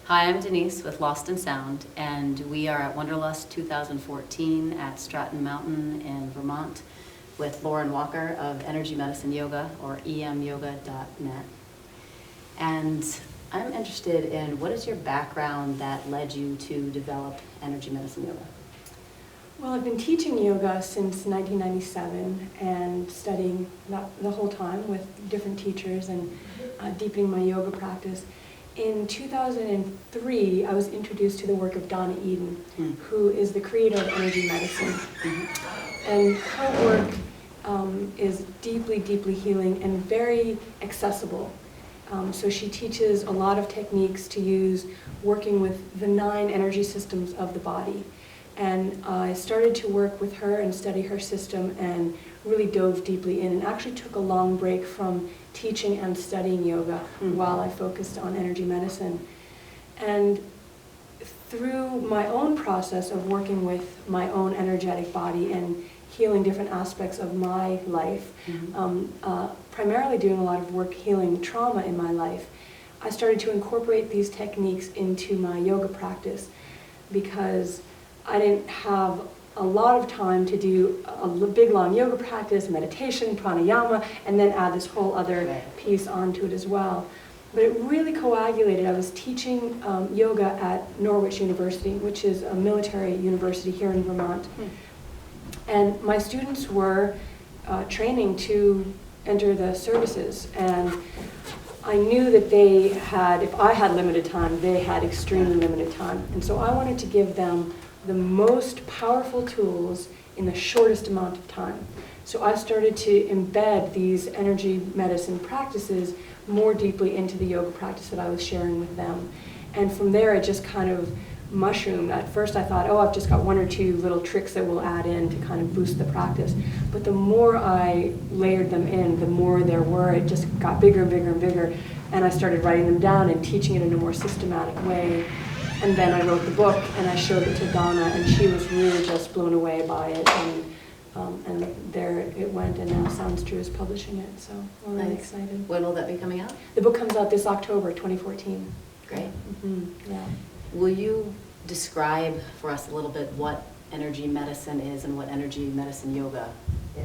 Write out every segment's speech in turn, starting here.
Hi, I'm Denise with Lost in Sound, and we are at Wanderlust 2014 at Stratton Mountain in Vermont with Lauren Walker of Energy Medicine Yoga, or emyoga.net. And I'm interested in, what is your background that led you to develop Energy Medicine Yoga? Well, I've been teaching yoga since 1997 and studying the whole time with different teachers and deepening my yoga practice. In 2003, I was introduced to the work of Donna Eden, who is the creator of Energy Medicine. And her work is deeply, deeply healing and very accessible. So she teaches a lot of techniques to use working with the 9 energy systems of the body. And I started to work with her and study her system and really dove deeply in, and actually took a long break from teaching and studying yoga while I focused on energy medicine. And through my own process of working with my own energetic body and healing different aspects of my life, primarily doing a lot of work healing trauma in my life, I started to incorporate these techniques into my yoga practice, because I didn't have a lot of time to do a big long yoga practice, meditation, pranayama, and then add this whole other piece onto it as well. But it really coagulated. I was teaching yoga at Norwich University, which is a military university here in Vermont. And my students were training to enter the services, and I knew that they had, if I had limited time, they had extremely limited time. And so I wanted to give them the most powerful tools in the shortest amount of time. So I started to embed these energy medicine practices more deeply into the yoga practice that I was sharing with them. And from there, it just kind of mushroomed. At first I thought, oh, I've just got 1 or 2 little tricks that we'll add in to kind of boost the practice. But the more I layered them in, the more there were. It just got bigger and bigger and bigger. And I started writing them down and teaching it in a more systematic way. And then I wrote the book and I showed it to Donna, and she was really just blown away by it. And there it went, and now Sounds True is publishing it, so we're really excited. When will that be coming out? The book comes out this October, 2014. Great. Yeah. Will you describe for us a little bit what energy medicine is and what energy medicine yoga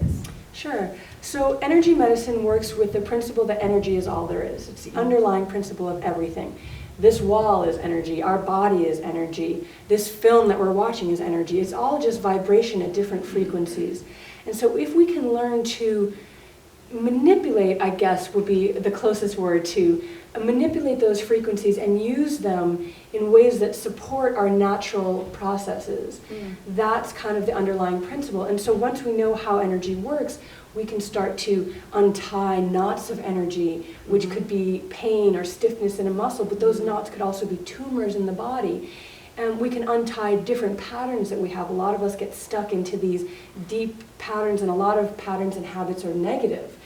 is? Sure. So energy medicine works with the principle that energy is all there is. It's the underlying principle of everything. This wall is energy, our body is energy, this film that we're watching is energy. It's all just vibration at different frequencies. And so if we can learn to manipulate, I guess would be the closest word, to manipulate those frequencies and use them in ways that support our natural processes, that's kind of the underlying principle. And so once we know how energy works, we can start to untie knots of energy, which could be pain or stiffness in a muscle, but those knots could also be tumors in the body. And we can untie different patterns that we have. A lot of us get stuck into these deep patterns, and a lot of patterns and habits are negative.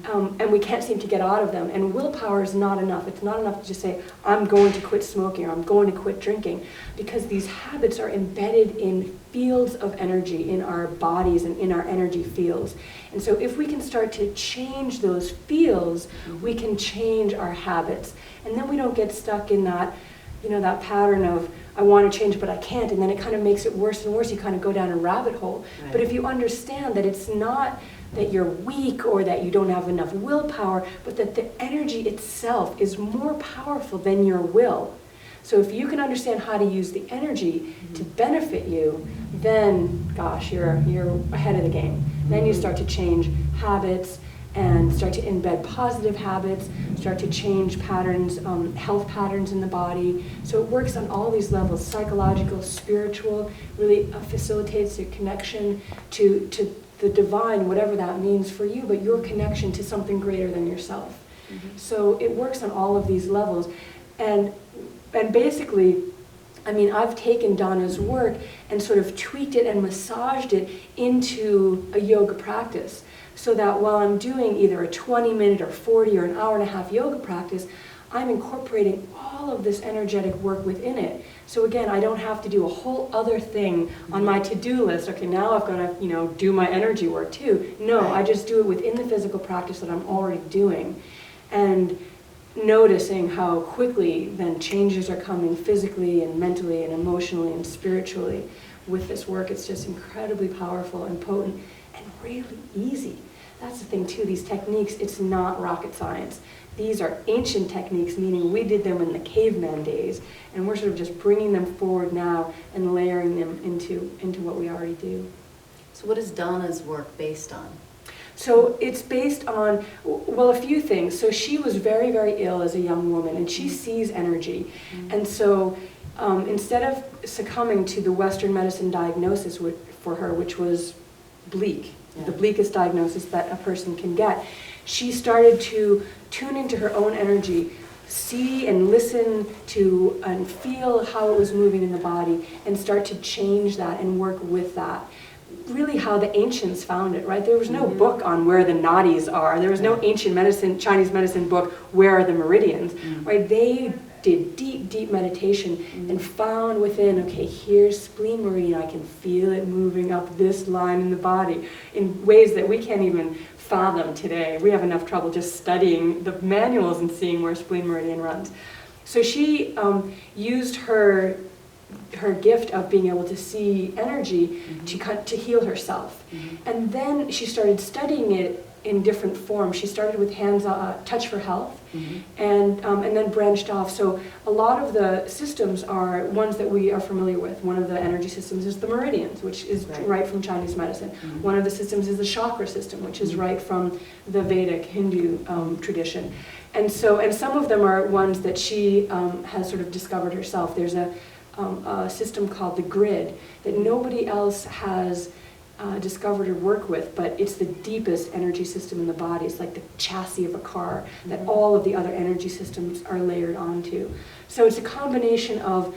And we can't seem to get out of them. And willpower is not enough. It's not enough to just say, I'm going to quit smoking, or I'm going to quit drinking, because these habits are embedded in fields of energy in our bodies and in our energy fields. And so if we can start to change those fields, we can change our habits. And then we don't get stuck in that, that pattern of, I want to change but I can't, and then it kind of makes it worse and worse. You kind of go down a rabbit hole. Right. But if you understand that it's not that you're weak or that you don't have enough willpower, but that the energy itself is more powerful than your will. So if you can understand how to use the energy to benefit you, then gosh, you're ahead of the game. Then you start to change habits and start to embed positive habits, start to change patterns, health patterns in the body. So it works on all these levels: psychological, spiritual, really facilitates your connection to the divine, whatever that means for you, but your connection to something greater than yourself. So it works on all of these levels. And basically, I've taken Donna's work and sort of tweaked it and massaged it into a yoga practice, so that while I'm doing either a 20-minute or 40 or an hour-and-a-half yoga practice, I'm incorporating all of this energetic work within it. So again, I don't have to do a whole other thing on my to-do list. Okay, now I've got to, do my energy work too. No, I just do it within the physical practice that I'm already doing. And noticing how quickly then changes are coming physically and mentally and emotionally and spiritually with this work. It's just incredibly powerful and potent and really easy. That's the thing too, these techniques, it's not rocket science. These are ancient techniques, meaning we did them in the caveman days, and we're sort of just bringing them forward now and layering them into what we already do. So what is Donna's work based on? So it's based on, well, a few things. So she was very, very ill as a young woman, and she sees energy. And so instead of succumbing to the Western medicine diagnosis for her, which was bleak, the bleakest diagnosis that a person can get, she started to tune into her own energy, see and listen to and feel how it was moving in the body, and start to change that and work with that. Really how the ancients found it, right? There was no book on where the nadis are. There was no ancient medicine, Chinese medicine book, where are the meridians, right? They did deep, deep meditation and found within, okay, here's spleen meridian. I can feel it moving up this line in the body in ways that we can't even fathom today. We have enough trouble just studying the manuals and seeing where spleen meridian runs. So she used her gift of being able to see energy to heal herself. And then she started studying it in different forms. She started with touch for health, and then branched off. So a lot of the systems are ones that we are familiar with. One of the energy systems is the meridians, which is right from Chinese medicine. One of the systems is the chakra system, which is right from the Vedic Hindu tradition. And some of them are ones that she has sort of discovered herself. There's a system called the grid that nobody else has discovered or worked with, but it's the deepest energy system in the body. It's like the chassis of a car that all of the other energy systems are layered onto. So it's a combination of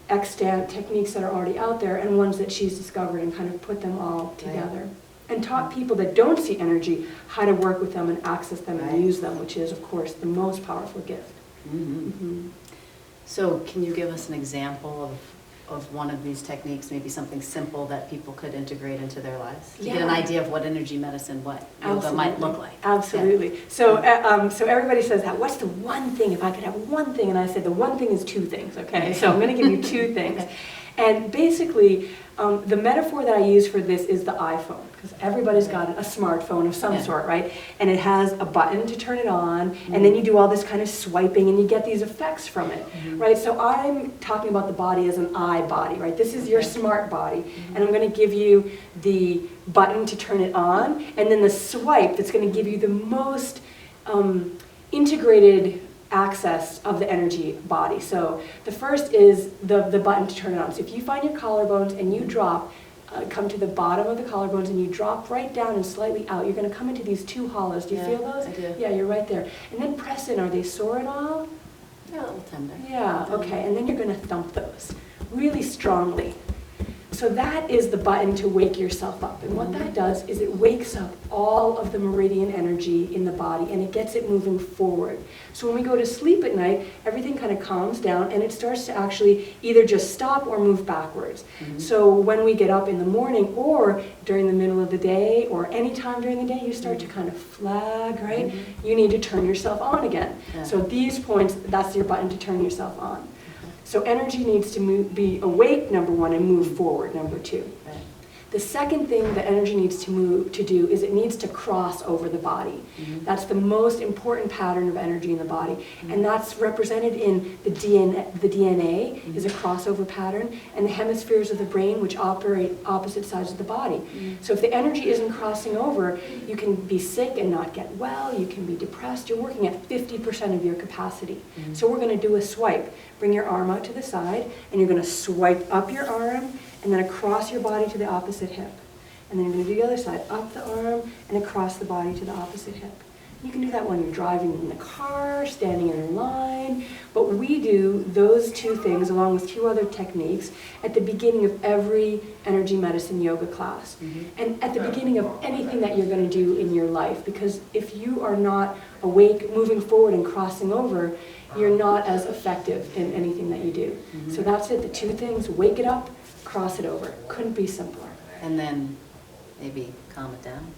extant techniques that are already out there and ones that she's discovered and kind of put them all together. And taught people that don't see energy how to work with them and access them and use them, which is, of course, the most powerful gift. So can you give us an example of one of these techniques, maybe something simple that people could integrate into their lives? To get an idea of what energy medicine, what yoga might look like. Absolutely. So everybody says that, what's the one thing, if I could have one thing? And I said, the one thing is two things, okay? So I'm going to give you two things. And basically, the metaphor that I use for this is the iPhone, because everybody's got a smartphone of some sort, right? And it has a button to turn it on, and then you do all this kind of swiping, and you get these effects from it, right? So I'm talking about the body as an I body, right? This is your smart body, and I'm going to give you the button to turn it on, and then the swipe that's going to give you the most integrated access of the energy body. So the first is the button to turn it on. So if you find your collarbones and you drop, come to the bottom of the collarbones and you drop right down and slightly out, you're going to come into these two hollows. Do you feel those? I do. Yeah, you're right there. And then press in. Are they sore at all? Yeah, a little tender. Yeah, okay. And then you're going to thump those really strongly. So that is the button to wake yourself up. And what that does is it wakes up all of the meridian energy in the body and it gets it moving forward. So when we go to sleep at night, everything kind of calms down and it starts to actually either just stop or move backwards. So when we get up in the morning or during the middle of the day or any time during the day, you start to kind of flag, right? You need to turn yourself on again. So these points, that's your button to turn yourself on. So energy needs to be awake, number one, and move forward, number two. The second thing that energy needs to do is it needs to cross over the body. That's the most important pattern of energy in the body. And that's represented in the DNA. The DNA is a crossover pattern, and the hemispheres of the brain, which operate opposite sides of the body. So if the energy isn't crossing over, you can be sick and not get well, you can be depressed. You're working at 50% of your capacity. So we're going to do a swipe. Bring your arm out to the side, and you're going to swipe up your arm, and then across your body to the opposite hip. And then you're going to do the other side, up the arm and across the body to the opposite hip. You can do that when you're driving in the car, standing in line, but we do those two things along with two other techniques at the beginning of every energy medicine yoga class. And at the beginning of anything that you're going to do in your life, because if you are not awake, moving forward and crossing over, you're not as effective in anything that you do. So that's it, the two things, wake it up, cross it over. Couldn't be simpler. And then maybe calm it down.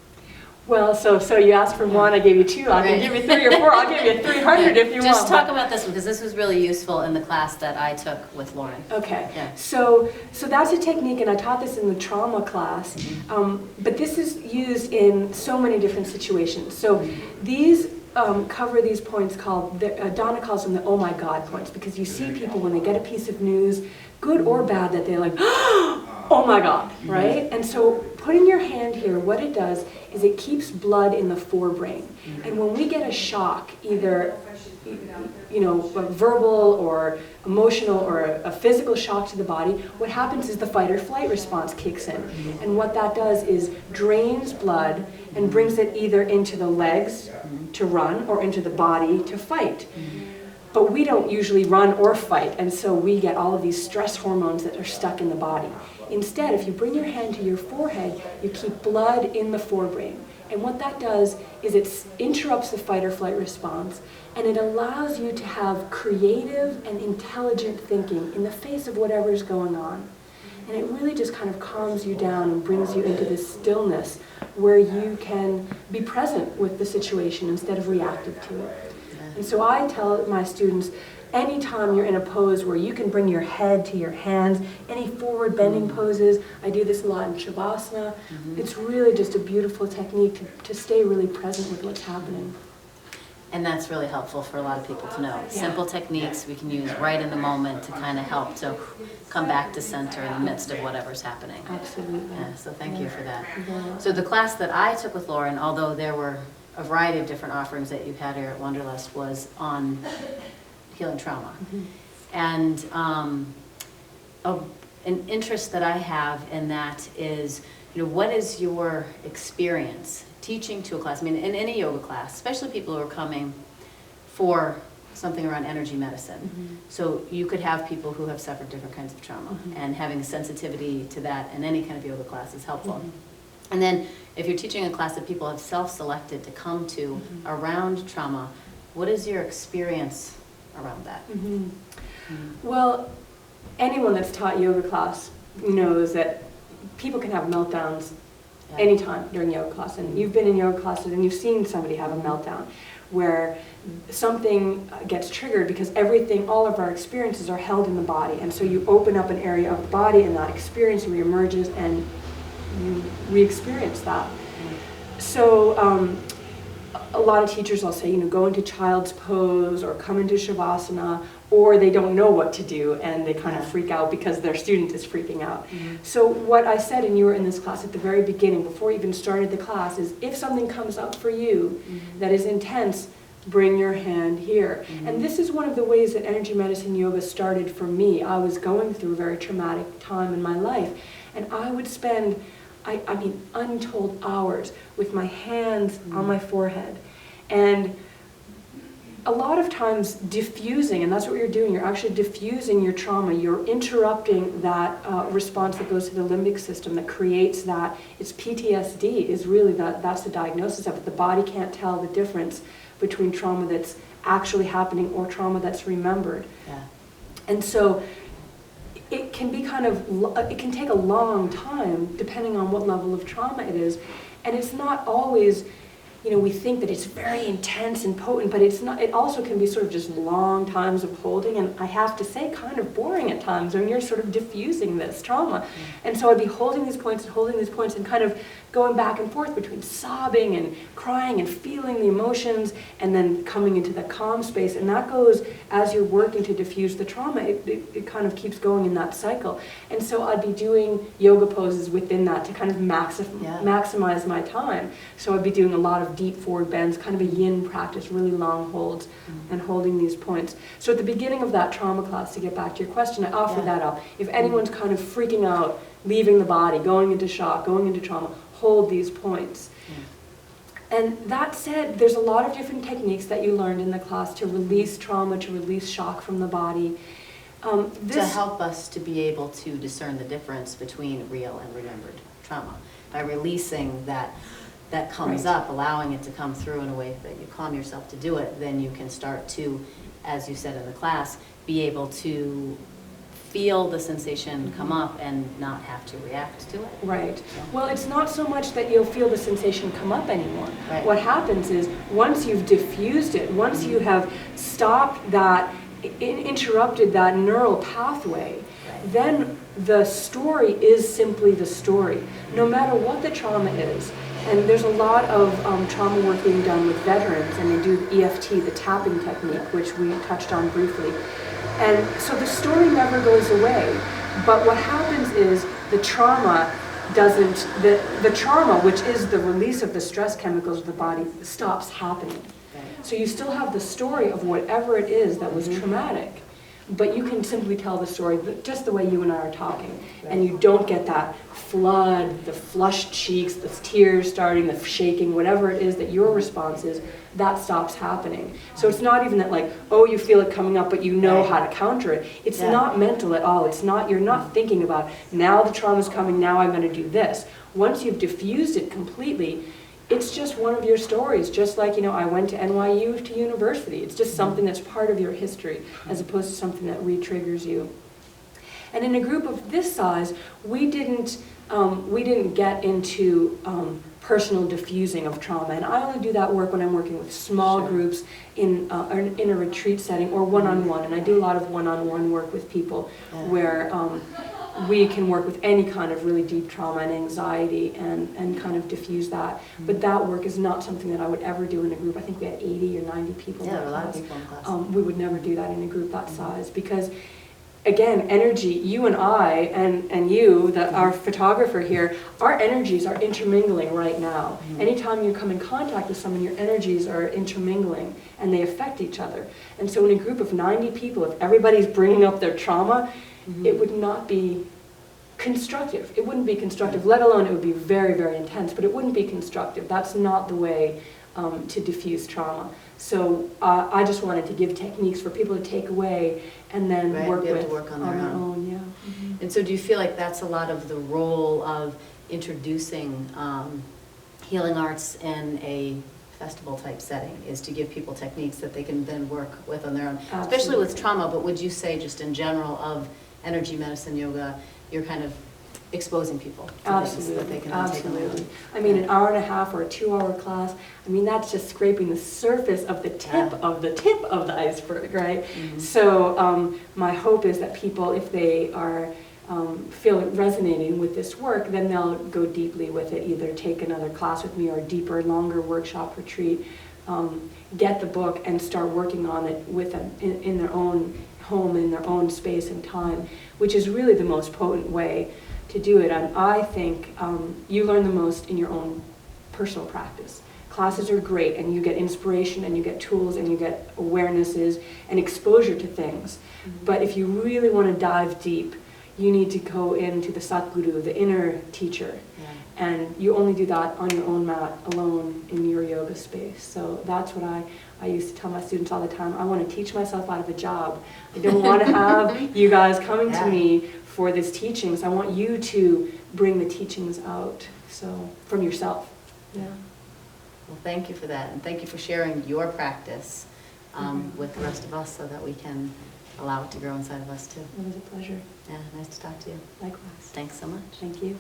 Well, so you asked for one, I gave you two, I can give you 3 or 4, I'll give you 300 if you want. Just talk about this one, because this was really useful in the class that I took with Lauren. Okay, Yeah. so that's a technique, and I taught this in the trauma class, but this is used in so many different situations. So these cover these points called, Donna calls them the oh my God points, because you see people when they get a piece of news, good or bad, that they're like, oh my God, right? And so putting your hand here, what it does is it keeps blood in the forebrain. And when we get a shock, either a verbal or emotional or a physical shock to the body, what happens is the fight or flight response kicks in. And what that does is drains blood and brings it either into the legs to run or into the body to fight. But we don't usually run or fight, and so we get all of these stress hormones that are stuck in the body. Instead, if you bring your hand to your forehead, you keep blood in the forebrain. And what that does is it interrupts the fight or flight response, and it allows you to have creative and intelligent thinking in the face of whatever's going on. And it really just kind of calms you down and brings you into this stillness where you can be present with the situation instead of reactive to it. And so I tell my students, anytime you're in a pose where you can bring your head to your hands, any forward bending poses, I do this a lot in Shavasana, it's really just a beautiful technique to stay really present with what's happening. And that's really helpful for a lot of people to know. Simple techniques we can use right in the moment to kind of help to come back to center in the midst of whatever's happening. Absolutely. Yeah, so thank you for that. So the class that I took with Lauren, although there were a variety of different offerings that you've had here at Wanderlust, was on healing trauma. And an interest that I have in that is, what is your experience teaching to a class? I mean, in any yoga class, especially people who are coming for something around energy medicine. So you could have people who have suffered different kinds of trauma, and having a sensitivity to that in any kind of yoga class is helpful. And then if you're teaching a class that people have self-selected to come to around trauma, what is your experience around that? Well, anyone that's taught yoga class knows that people can have meltdowns anytime during yoga class. And you've been in yoga classes and you've seen somebody have a meltdown where something gets triggered because all of our experiences are held in the body. And so you open up an area of the body and that experience reemerges and you re-experience that. So a lot of teachers will say, go into child's pose or come into Shavasana, or they don't know what to do and they kind of freak out because their student is freaking out. So what I said, and you were in this class at the very beginning, before you even started the class, is if something comes up for you that is intense, bring your hand here. And this is one of the ways that energy medicine yoga started for me. I was going through a very traumatic time in my life, and I would spend I mean, untold hours with my hands on my forehead. And a lot of times diffusing, and that's what you're doing, you're actually diffusing your trauma. You're interrupting that response that goes to the limbic system that creates that. It's PTSD is really that's the diagnosis of it. The body can't tell the difference between trauma that's actually happening or trauma that's remembered. And so it can be it can take a long time depending on what level of trauma it is. And it's not always, we think that it's very intense and potent, but it's not. It also can be sort of just long times of holding, and I have to say kind of boring at times when you're sort of diffusing this trauma. And so I'd be holding these points and kind of going back and forth between sobbing and crying and feeling the emotions and then coming into the calm space. And that goes as you're working to diffuse the trauma. It kind of keeps going in that cycle. And so I'd be doing yoga poses within that to kind of maximize my time. So I'd be doing a lot of deep forward bends, kind of a yin practice, really long holds, and holding these points. So at the beginning of that trauma class, to get back to your question, I offered that up. If anyone's kind of freaking out, leaving the body, going into shock, going into trauma, hold these points. And that said, there's a lot of different techniques that you learned in the class to release trauma, to release shock from the body. To help us to be able to discern the difference between real and remembered trauma. By releasing that comes up, allowing it to come through in a way that you calm yourself to do it, then you can start to, as you said in the class, be able to feel the sensation come up and not have to react to it. Right. Well, it's not so much that you'll feel the sensation come up anymore. Right. What happens is once you've diffused it, once you have stopped that, interrupted that neural pathway, then the story is simply the story, no matter what the trauma is. And there's a lot of trauma work being done with veterans, and they do EFT, the tapping technique, which we touched on briefly. And so the story never goes away, but what happens is the trauma doesn't, the trauma, which is the release of the stress chemicals of the body, stops happening. So you still have the story of whatever it is that was traumatic, but you can simply tell the story just the way you and I are talking, and you don't get that flood, the flushed cheeks, the tears starting, the shaking, whatever it is that your response is, that stops happening. So it's not even that like, oh, you feel it coming up, but you know how to counter it. It's not mental at all. It's not, you're not thinking about, now the trauma's coming, now I'm going to do this. Once you've diffused it completely, it's just one of your stories, just like, I went to NYU to university. It's just something that's part of your history, as opposed to something that re-triggers you. And in a group of this size, we didn't get into personal diffusing of trauma. And I only do that work when I'm working with small groups in a retreat setting or one-on-one. And I do a lot of one-on-one work with people where we can work with any kind of really deep trauma and anxiety and kind of diffuse that. But that work is not something that I would ever do in a group. I think we had 80 or 90 people in that class. A lot of people in class. We would never do that in a group that size because, again, energy, you and I and you, our photographer here, our energies are intermingling right now. Anytime you come in contact with someone, your energies are intermingling and they affect each other. And so in a group of 90 people, if everybody's bringing up their trauma, it would not be constructive. It wouldn't be constructive, let alone it would be very, very intense, but it wouldn't be constructive. That's not the way to diffuse trauma. So I just wanted to give techniques for people to take away and then work on their own. And so do you feel like that's a lot of the role of introducing healing arts in a festival type setting, is to give people techniques that they can then work with on their own, especially with trauma? But would you say just in general of energy medicine yoga, you're kind of exposing people to things that they can then take on their own? I mean, an hour and a half or a 2-hour class, I mean, that's just scraping the surface of the tip of the iceberg, right? So my hope is that people, if they are feel it resonating with this work, then they'll go deeply with it, either take another class with me or a deeper, longer workshop retreat, get the book and start working on it with them in their own home, in their own space and time, which is really the most potent way to do it. And I think you learn the most in your own personal practice. Classes are great, and you get inspiration, and you get tools, and you get awarenesses and exposure to things. But if you really want to dive deep, you need to go into the Satguru, the inner teacher. And you only do that on your own mat, alone, in your yoga space. So that's what I used to tell my students all the time. I want to teach myself out of a job. I don't want to have you guys coming to me for these teachings. I want you to bring the teachings out, so from yourself. Well, thank you for that, and thank you for sharing your practice with the rest of us so that we can allow it to grow inside of us too. It was a pleasure. Yeah, nice to talk to you. Likewise. Thanks so much. Thank you.